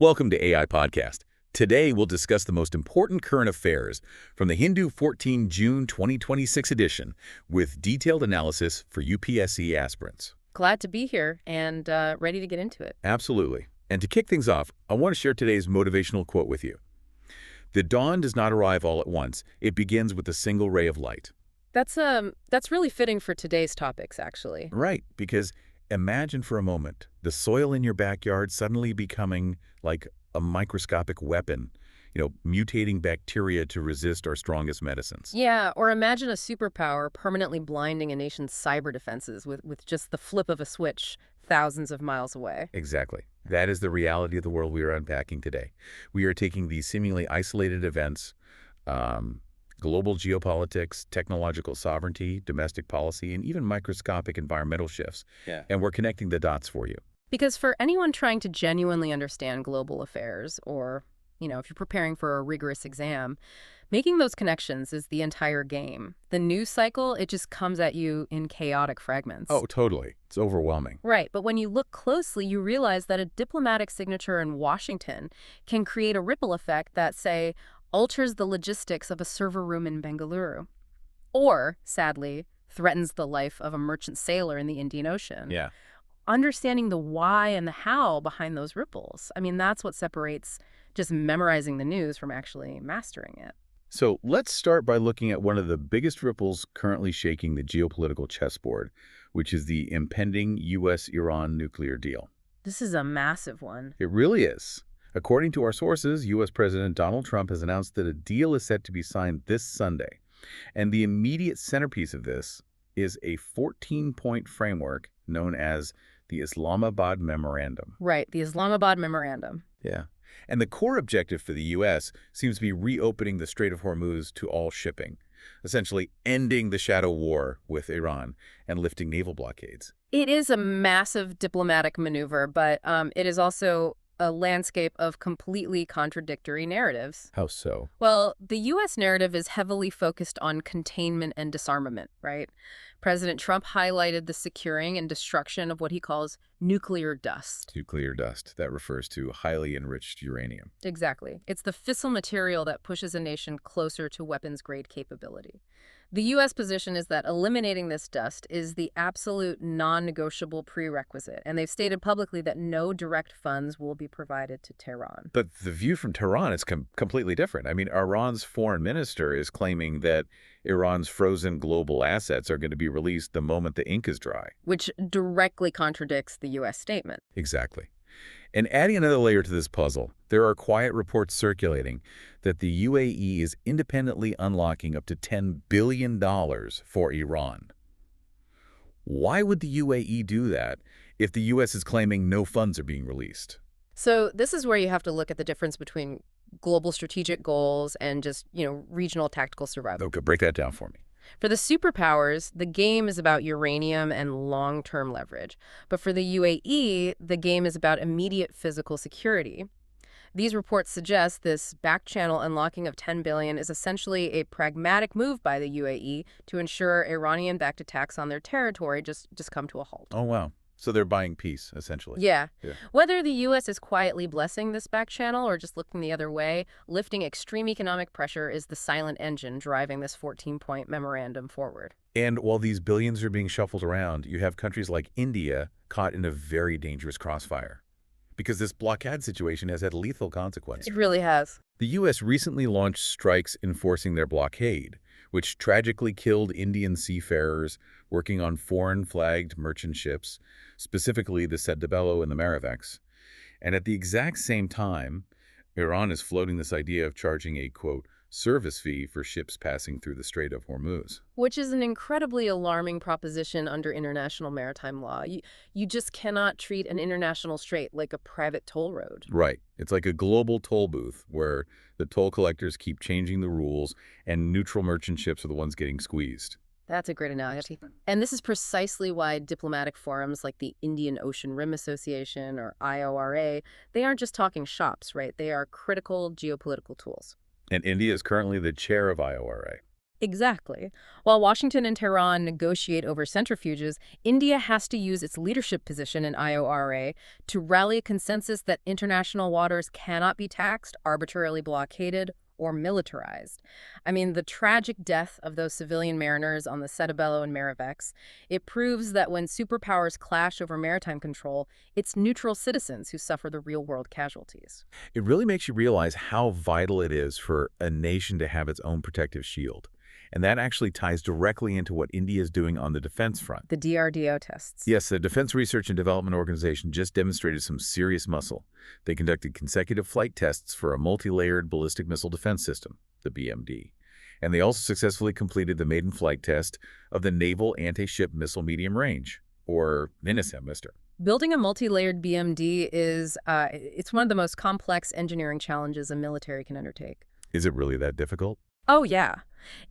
Welcome to AI Podcast. Today, we'll discuss the most important current affairs from the Hindu 14 June 2026 edition with detailed analysis for UPSC aspirants. Glad to be here and ready to get into it. Absolutely. And to kick things off, I want to share today's motivational quote with you. The dawn does not arrive all at once. It begins with a single ray of light. That's really fitting for today's topics, actually. Right, because imagine for a moment the soil in your backyard suddenly becoming like a microscopic weapon, mutating bacteria to resist our strongest medicines. Yeah, or imagine a superpower permanently blinding a nation's cyber defenses with just the flip of a switch thousands of miles away. Exactly. That is the reality of the world we are unpacking today. We are taking these seemingly isolated events, global geopolitics, technological sovereignty, domestic policy, and even microscopic environmental shifts, and we're connecting the dots for you. Because for anyone trying to genuinely understand global affairs, or, if you're preparing for a rigorous exam, making those connections is the entire game. The news cycle, it just comes at you in chaotic fragments. Oh, totally. It's overwhelming. Right, but when you look closely, you realize that a diplomatic signature in Washington can create a ripple effect that, say, alters the logistics of a server room in Bengaluru. Or, sadly, threatens the life of a merchant sailor in the Indian Ocean. Yeah. Understanding the why and the how behind those ripples. I mean, that's what separates just memorizing the news from actually mastering it. So let's start by looking at one of the biggest ripples currently shaking the geopolitical chessboard, which is the impending U.S.-Iran nuclear deal. This is a massive one. It really is. According to our sources, U.S. President Donald Trump has announced that a deal is set to be signed this Sunday. And the immediate centerpiece of this is a 14-point framework known as the Islamabad Memorandum. Right, the Islamabad Memorandum. Yeah. And the core objective for the U.S. seems to be reopening the Strait of Hormuz to all shipping, essentially ending the shadow war with Iran and lifting naval blockades. It is a massive diplomatic maneuver, but it is also a landscape of completely contradictory narratives. How so? Well, the U.S. narrative is heavily focused on containment and disarmament, right? President Trump highlighted the securing and destruction of what he calls nuclear dust. Nuclear dust. That refers to highly enriched uranium. Exactly. It's the fissile material that pushes a nation closer to weapons-grade capability. The U.S. position is that eliminating this dust is the absolute non-negotiable prerequisite, and they've stated publicly that no direct funds will be provided to Tehran. But the view from Tehran is completely different. I mean, Iran's foreign minister is claiming that Iran's frozen global assets are going to be released the moment the ink is dry. Which directly contradicts the U.S. statement. Exactly. And adding another layer to this puzzle, there are quiet reports circulating that the UAE is independently unlocking up to $10 billion for Iran. Why would the UAE do that if the U.S. is claiming no funds are being released? So this is where you have to look at the difference between global strategic goals and just, regional tactical survival. Okay, break that down for me. For the superpowers, the game is about uranium and long-term leverage. But for the UAE, the game is about immediate physical security. These reports suggest this back-channel unlocking of $10 billion is essentially a pragmatic move by the UAE to ensure Iranian-backed attacks on their territory just come to a halt. Oh, wow. So they're buying peace, essentially. Yeah. Whether the U.S. is quietly blessing this back channel or just looking the other way, lifting extreme economic pressure is the silent engine driving this 14-point memorandum forward. And while these billions are being shuffled around, you have countries like India caught in a very dangerous crossfire, because this blockade situation has had lethal consequences. It really has. The U.S. recently launched strikes enforcing their blockade, which tragically killed Indian seafarers working on foreign-flagged merchant ships, specifically the Sete de Bello and the Marivex. And at the exact same time, Iran is floating this idea of charging a, quote, service fee for ships passing through the Strait of Hormuz. Which is an incredibly alarming proposition under international maritime law. You just cannot treat an international strait like a private toll road. Right. It's like a global toll booth where the toll collectors keep changing the rules and neutral merchant ships are the ones getting squeezed. That's a great analogy. And this is precisely why diplomatic forums like the Indian Ocean Rim Association or IORA, they aren't just talking shops, right? They are critical geopolitical tools. And India is currently the chair of IORA. Exactly. While Washington and Tehran negotiate over centrifuges, India has to use its leadership position in IORA to rally a consensus that international waters cannot be taxed, arbitrarily blockaded, or militarized. I mean, the tragic death of those civilian mariners on the Setabelo and Marivex, it proves that when superpowers clash over maritime control, it's neutral citizens who suffer the real-world casualties. It really makes you realize how vital it is for a nation to have its own protective shield. And that actually ties directly into what India is doing on the defense front. The DRDO tests. Yes, the Defense Research and Development Organization just demonstrated some serious muscle. They conducted consecutive flight tests for a multi-layered ballistic missile defense system, the BMD. And they also successfully completed the maiden flight test of the Naval Anti-Ship Missile Medium Range, or NISM, mister. Building a multi-layered BMD it's one of the most complex engineering challenges a military can undertake. Is it really that difficult? Oh, yeah.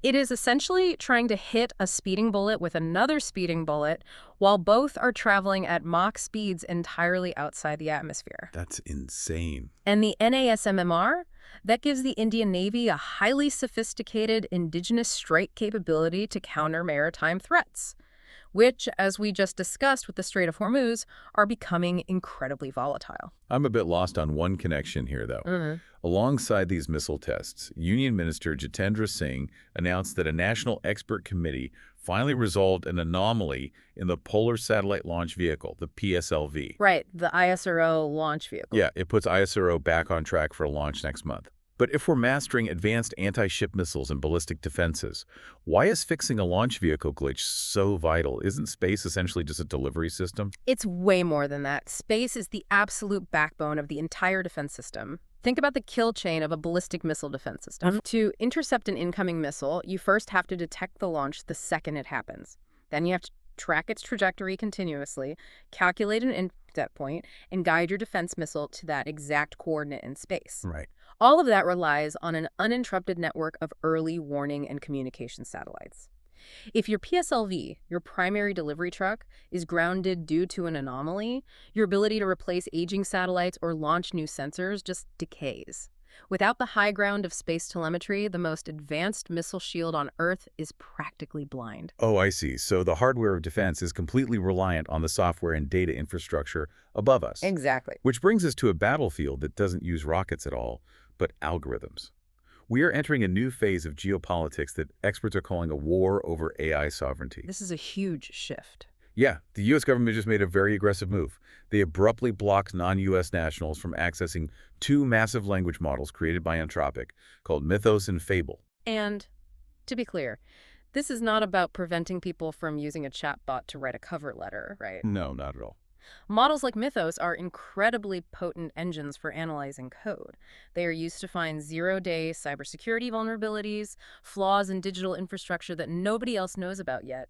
It is essentially trying to hit a speeding bullet with another speeding bullet while both are traveling at Mach speeds entirely outside the atmosphere. That's insane. And the NASMMR, that gives the Indian Navy a highly sophisticated indigenous strike capability to counter maritime threats, which, as we just discussed with the Strait of Hormuz, are becoming incredibly volatile. I'm a bit lost on one connection here, though. Alongside these missile tests, Union Minister Jitendra Singh announced that a national expert committee finally resolved an anomaly in the Polar Satellite Launch Vehicle, the PSLV. Right, the ISRO launch vehicle. Yeah, it puts ISRO back on track for a launch next month. But if we're mastering advanced anti-ship missiles and ballistic defenses, why is fixing a launch vehicle glitch so vital? Isn't space essentially just a delivery system? It's way more than that. Space is the absolute backbone of the entire defense system. Think about the kill chain of a ballistic missile defense system. To intercept an incoming missile, you first have to detect the launch the second it happens. Then you have to track its trajectory continuously, calculate an intercept point, and guide your defense missile to that exact coordinate in space. Right. All of that relies on an uninterrupted network of early warning and communication satellites. If your PSLV, your primary delivery truck, is grounded due to an anomaly, your ability to replace aging satellites or launch new sensors just decays. Without the high ground of space telemetry, the most advanced missile shield on Earth is practically blind. Oh, I see. So the hardware of defense is completely reliant on the software and data infrastructure above us. Exactly. Which brings us to a battlefield that doesn't use rockets at all, but algorithms. We are entering a new phase of geopolitics that experts are calling a war over AI sovereignty. This is a huge shift. Yeah, the U.S. government just made a very aggressive move. They abruptly blocked non-U.S. nationals from accessing two massive language models created by Anthropic called Mythos and Fable. And to be clear, this is not about preventing people from using a chatbot to write a cover letter, right? No, not at all. Models like Mythos are incredibly potent engines for analyzing code. They are used to find zero-day cybersecurity vulnerabilities, flaws in digital infrastructure that nobody else knows about yet.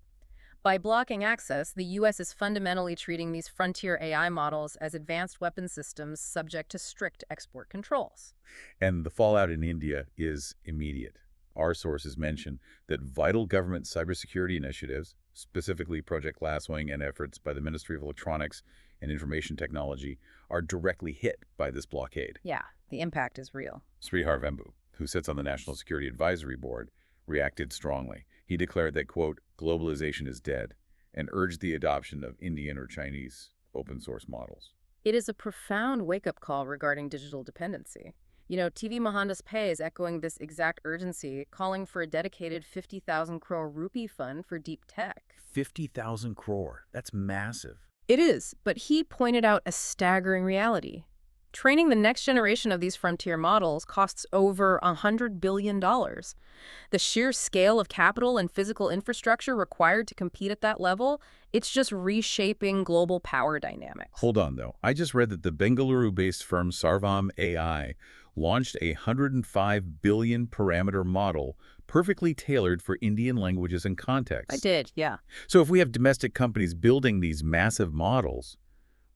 By blocking access, the U.S. is fundamentally treating these frontier AI models as advanced weapon systems subject to strict export controls. And the fallout in India is immediate. Our sources mention that vital government cybersecurity initiatives, specifically Project Glasswing and efforts by the Ministry of Electronics and Information Technology, are directly hit by this blockade. Yeah, the impact is real. Srihar Vembu, who sits on the National Security Advisory Board, reacted strongly. He declared that, quote, globalization is dead, and urged the adoption of Indian or Chinese open source models. It is a profound wake-up call regarding digital dependency. You know, TV Mohandas Pai is echoing this exact urgency, calling for a dedicated 50,000 crore rupee fund for deep tech. 50,000 crore. That's massive. It is, but he pointed out a staggering reality. Training the next generation of these frontier models costs over $100 billion. The sheer scale of capital and physical infrastructure required to compete at that level, it's just reshaping global power dynamics. Hold on, though. I just read that the Bengaluru-based firm Sarvam AI launched a 105 billion parameter model perfectly tailored for Indian languages and contexts. I did, yeah. So if we have domestic companies building these massive models,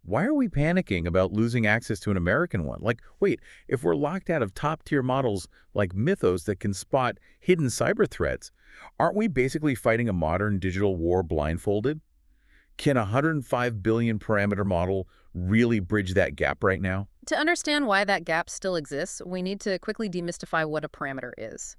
why are we panicking about losing access to an American one? Like, wait, if we're locked out of top-tier models like Mythos that can spot hidden cyber threats, aren't we basically fighting a modern digital war blindfolded? Can a 105 billion parameter model really bridge that gap right now? To understand why that gap still exists, we need to quickly demystify what a parameter is.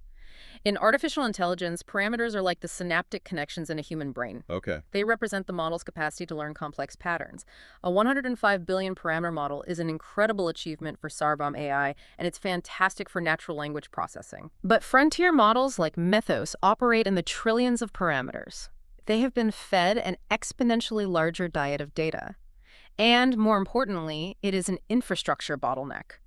In artificial intelligence, parameters are like the synaptic connections in a human brain. Okay. They represent the model's capacity to learn complex patterns. A 105 billion parameter model is an incredible achievement for Sarbam AI, and it's fantastic for natural language processing. But frontier models like Mythos operate in the trillions of parameters. They have been fed an exponentially larger diet of data. And more importantly, it is an infrastructure bottleneck.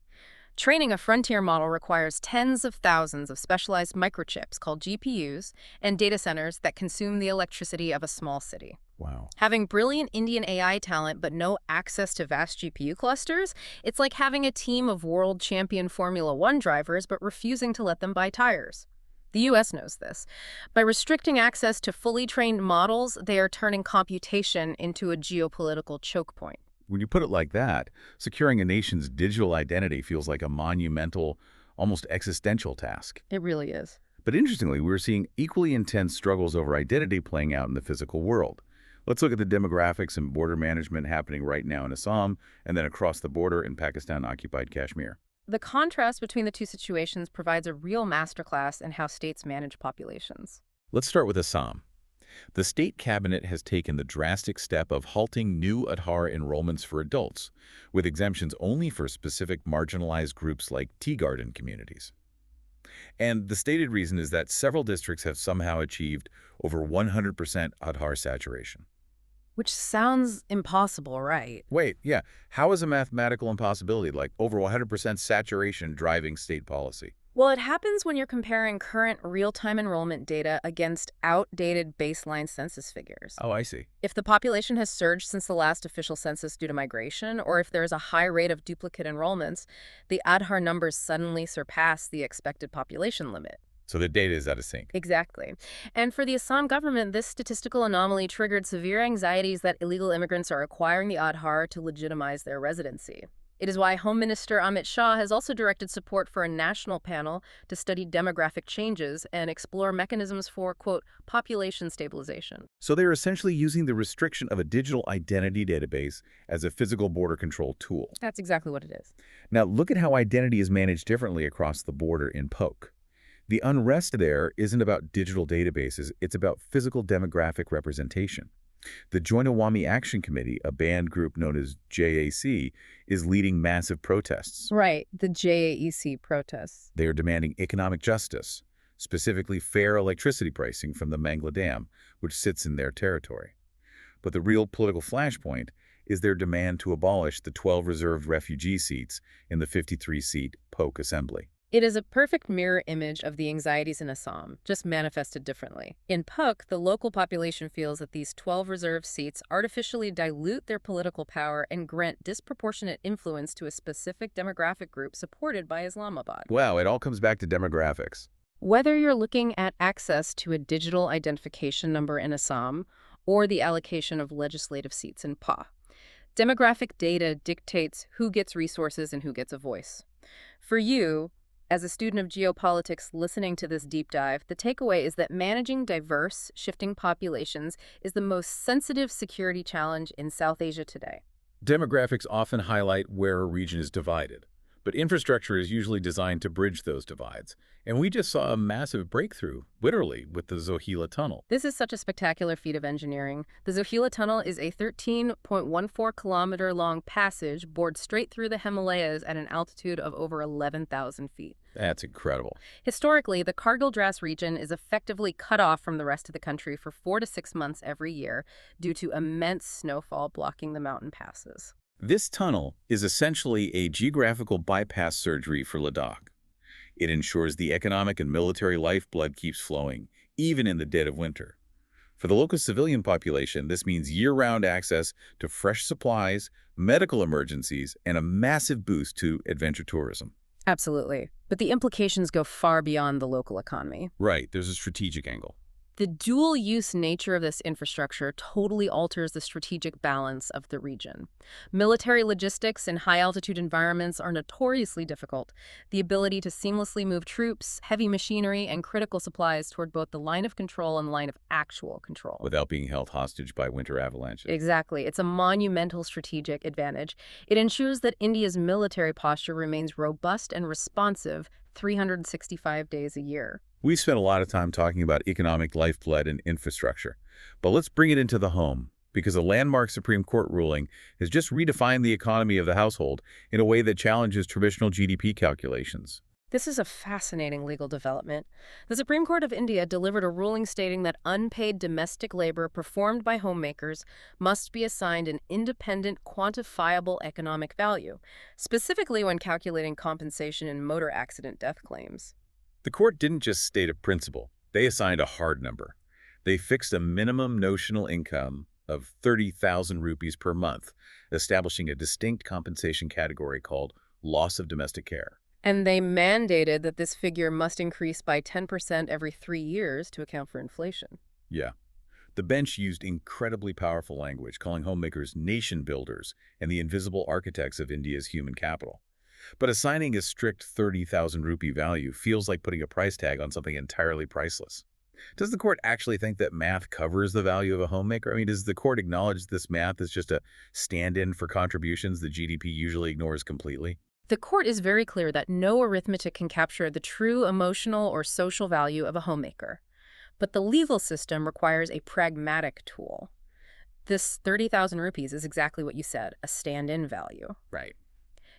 Training a frontier model requires tens of thousands of specialized microchips called GPUs and data centers that consume the electricity of a small city. Wow. Having brilliant Indian AI talent but no access to vast GPU clusters, it's like having a team of world champion Formula One drivers but refusing to let them buy tires. The US knows this. By restricting access to fully trained models, they are turning computation into a geopolitical choke point. When you put it like that, securing a nation's digital identity feels like a monumental, almost existential task. It really is. But interestingly, we're seeing equally intense struggles over identity playing out in the physical world. Let's look at the demographics and border management happening right now in Assam and then across the border in Pakistan-occupied Kashmir. The contrast between the two situations provides a real masterclass in how states manage populations. Let's start with Assam. The state cabinet has taken the drastic step of halting new Aadhaar enrollments for adults, with exemptions only for specific marginalized groups like tea garden communities. And the stated reason is that several districts have somehow achieved over 100% Aadhaar saturation. Which sounds impossible, right? Wait, yeah, how is a mathematical impossibility like over 100% saturation driving state policy? Well, it happens when you're comparing current real-time enrollment data against outdated baseline census figures. Oh, I see. If the population has surged since the last official census due to migration, or if there is a high rate of duplicate enrollments, the Aadhaar numbers suddenly surpass the expected population limit. So the data is out of sync. Exactly. And for the Assam government, this statistical anomaly triggered severe anxieties that illegal immigrants are acquiring the Aadhaar to legitimize their residency. It is why Home Minister Amit Shah has also directed support for a national panel to study demographic changes and explore mechanisms for, quote, population stabilization. So they're essentially using the restriction of a digital identity database as a physical border control tool. That's exactly what it is. Now look at how identity is managed differently across the border in Poke. The unrest there isn't about digital databases, it's about physical demographic representation. The Joint Awami Action Committee, a banned group known as JAC, is leading massive protests. Right, the JAEC protests. They are demanding economic justice, specifically fair electricity pricing from the Mangla Dam, which sits in their territory. But the real political flashpoint is their demand to abolish the 12 reserved refugee seats in the 53-seat Poke Assembly. It is a perfect mirror image of the anxieties in Assam, just manifested differently. In Puk, the local population feels that these 12 reserved seats artificially dilute their political power and grant disproportionate influence to a specific demographic group supported by Islamabad. Wow, it all comes back to demographics. Whether you're looking at access to a digital identification number in Assam or the allocation of legislative seats in PA, demographic data dictates who gets resources and who gets a voice. For you, as a student of geopolitics listening to this deep dive, the takeaway is that managing diverse, shifting populations is the most sensitive security challenge in South Asia today. Demographics often highlight where a region is divided, but infrastructure is usually designed to bridge those divides. And we just saw a massive breakthrough, literally, with the Zohila Tunnel. This is such a spectacular feat of engineering. The Zohila Tunnel is a 13.14-kilometer-long passage bored straight through the Himalayas at an altitude of over 11,000 feet. That's incredible. Historically, the Kargil Dras region is effectively cut off from the rest of the country for 4 to 6 months every year due to immense snowfall blocking the mountain passes. This tunnel is essentially a geographical bypass surgery for Ladakh. It ensures the economic and military lifeblood keeps flowing, even in the dead of winter. For the local civilian population, this means year-round access to fresh supplies, medical emergencies, and a massive boost to adventure tourism. Absolutely. But the implications go far beyond the local economy. Right, there's a strategic angle. The dual-use nature of this infrastructure totally alters the strategic balance of the region. Military logistics in high-altitude environments are notoriously difficult. The ability to seamlessly move troops, heavy machinery, and critical supplies toward both the line of control and line of actual control. Without being held hostage by winter avalanches. Exactly. It's a monumental strategic advantage. It ensures that India's military posture remains robust and responsive 365 days a year. We spent a lot of time talking about economic lifeblood and infrastructure, but let's bring it into the home, because a landmark Supreme Court ruling has just redefined the economy of the household in a way that challenges traditional GDP calculations. This is a fascinating legal development. The Supreme Court of India delivered a ruling stating that unpaid domestic labor performed by homemakers must be assigned an independent, quantifiable economic value, specifically when calculating compensation in motor accident death claims. The court didn't just state a principle, they assigned a hard number. They fixed a minimum notional income of 30,000 rupees per month, establishing a distinct compensation category called loss of domestic care. And they mandated that this figure must increase by 10% every 3 years to account for inflation. Yeah. The bench used incredibly powerful language, calling homemakers nation builders and the invisible architects of India's human capital. But assigning a strict 30,000 rupee value feels like putting a price tag on something entirely priceless. Does the court actually think that math covers the value of a homemaker? I mean, does the court acknowledge this math is just a stand-in for contributions that GDP usually ignores completely? The court is very clear that no arithmetic can capture the true emotional or social value of a homemaker. But the legal system requires a pragmatic tool. This 30,000 rupees is exactly what you said, a stand-in value. Right.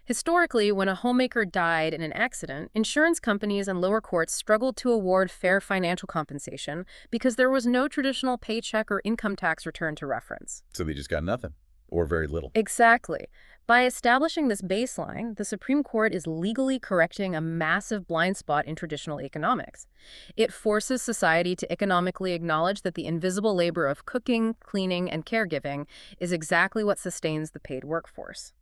Historically, when a homemaker died in an accident, insurance companies and lower courts struggled to award fair financial compensation because there was no traditional paycheck or income tax return to reference. So they just got nothing, or very little. Exactly. By establishing this baseline, the Supreme Court is legally correcting a massive blind spot in traditional economics. It forces society to economically acknowledge that the invisible labor of cooking, cleaning, and caregiving is exactly what sustains the paid workforce.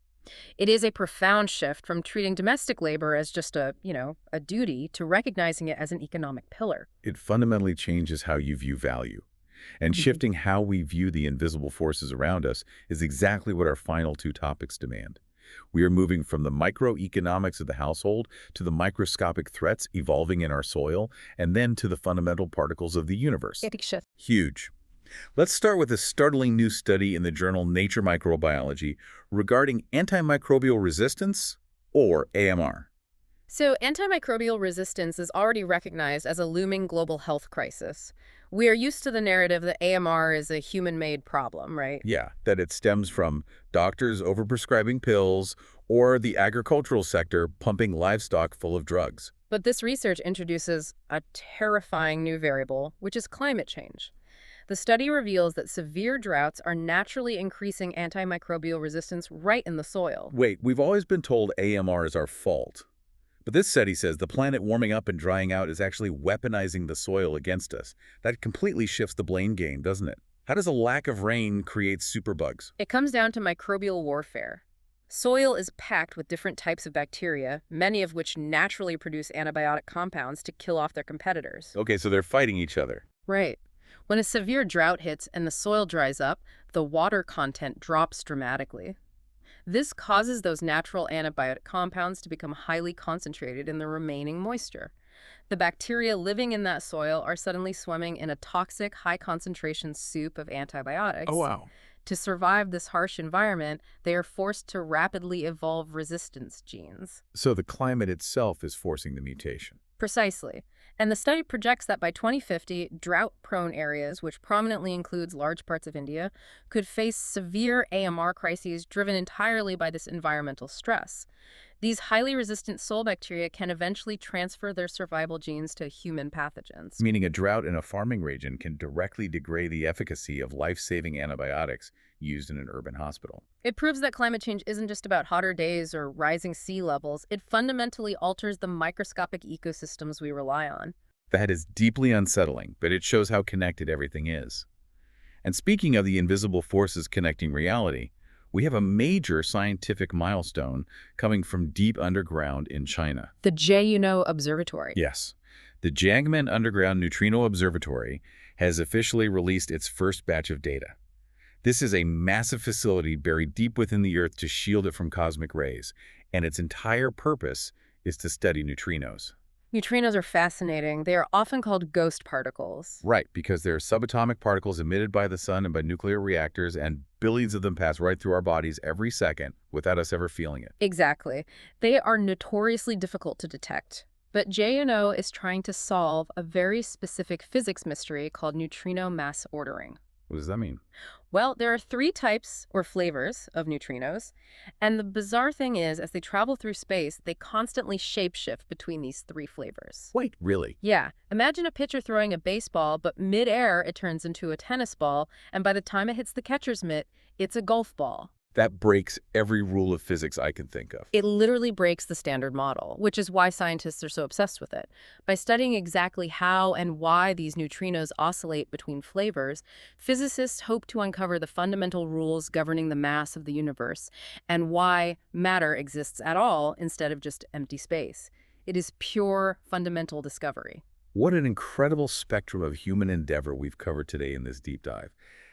It is a profound shift from treating domestic labor as just a duty to recognizing it as an economic pillar. It fundamentally changes how you view value. And shifting how we view the invisible forces around us is exactly what our final two topics demand. We are moving from the microeconomics of the household to the microscopic threats evolving in our soil, and then to the fundamental particles of the universe. Huge. Let's start with a startling new study in the journal Nature Microbiology regarding antimicrobial resistance, or AMR. So antimicrobial resistance is already recognized as a looming global health crisis. We are used to the narrative that AMR is a human-made problem, right? Yeah, that it stems from doctors overprescribing pills or the agricultural sector pumping livestock full of drugs. But this research introduces a terrifying new variable, which is climate change. The study reveals that severe droughts are naturally increasing antimicrobial resistance right in the soil. Wait, we've always been told AMR is our fault. But this study says the planet warming up and drying out is actually weaponizing the soil against us. That completely shifts the blame game, doesn't it? How does a lack of rain create superbugs? It comes down to microbial warfare. Soil is packed with different types of bacteria, many of which naturally produce antibiotic compounds to kill off their competitors. Okay, so they're fighting each other. Right. When a severe drought hits and the soil dries up, the water content drops dramatically. This causes those natural antibiotic compounds to become highly concentrated in the remaining moisture. The bacteria living in that soil are suddenly swimming in a toxic, high-concentration soup of antibiotics. Oh, wow. To survive this harsh environment, they are forced to rapidly evolve resistance genes. So the climate itself is forcing the mutation. Precisely. And the study projects that by 2050, drought-prone areas, which prominently includes large parts of India, could face severe AMR crises driven entirely by this environmental stress. These highly resistant soil bacteria can eventually transfer their survival genes to human pathogens. Meaning a drought in a farming region can directly degrade the efficacy of life-saving antibiotics used in an urban hospital. It proves that climate change isn't just about hotter days or rising sea levels. It fundamentally alters the microscopic ecosystems we rely on. That is deeply unsettling, but it shows how connected everything is. And speaking of the invisible forces connecting reality, we have a major scientific milestone coming from deep underground in China. The Jiuyuno Observatory. Yes. The Jiangmen Underground Neutrino Observatory has officially released its first batch of data. This is a massive facility buried deep within the Earth to shield it from cosmic rays, and its entire purpose is to study neutrinos. Neutrinos are fascinating. They are often called ghost particles. Right, because they're subatomic particles emitted by the sun and by nuclear reactors, and billions of them pass right through our bodies every second without us ever feeling it. Exactly. They are notoriously difficult to detect. But JNO is trying to solve a very specific physics mystery called neutrino mass ordering. What does that mean? Well, there are three types or flavors of neutrinos, and the bizarre thing is, as they travel through space, they constantly shapeshift between these three flavors. Wait, really? Yeah, imagine a pitcher throwing a baseball, but mid-air it turns into a tennis ball, and by the time it hits the catcher's mitt, it's a golf ball. That breaks every rule of physics I can think of. It literally breaks the standard model, which is why scientists are so obsessed with it. By studying exactly how and why these neutrinos oscillate between flavors, physicists hope to uncover the fundamental rules governing the mass of the universe and why matter exists at all instead of just empty space. It is pure fundamental discovery. What an incredible spectrum of human endeavor we've covered today in this deep dive.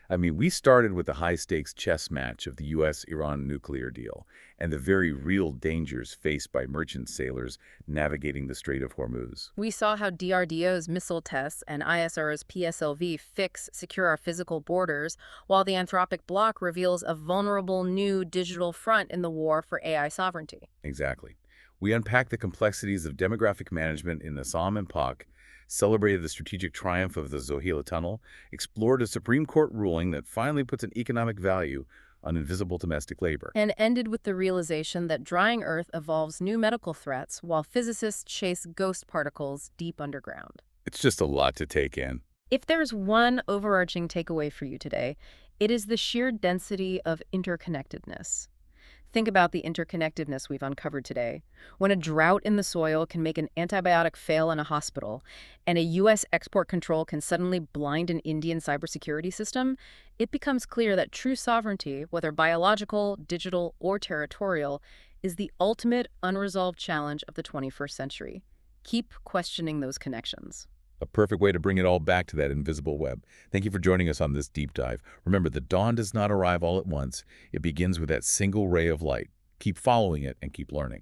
I mean, we started with the high-stakes chess match of the U.S.-Iran nuclear deal and the very real dangers faced by merchant sailors navigating the Strait of Hormuz. We saw how DRDO's missile tests and ISRO's PSLV fix secure our physical borders, while the Anthropic bloc reveals a vulnerable new digital front in the war for AI sovereignty. Exactly. We unpacked the complexities of demographic management in Assam and Pak, celebrated the strategic triumph of the Zohila Tunnel, explored a Supreme Court ruling that finally puts an economic value on invisible domestic labor. And ended with the realization that drying Earth evolves new medical threats while physicists chase ghost particles deep underground. It's just a lot to take in. If there's one overarching takeaway for you today, it is the sheer density of interconnectedness. Think about the interconnectedness we've uncovered today. When a drought in the soil can make an antibiotic fail in a hospital, and a U.S. export control can suddenly blind an Indian cybersecurity system, it becomes clear that true sovereignty, whether biological, digital, or territorial, is the ultimate unresolved challenge of the 21st century. Keep questioning those connections. A perfect way to bring it all back to that invisible web. Thank you for joining us on this deep dive. Remember, the dawn does not arrive all at once. It begins with that single ray of light. Keep following it and keep learning.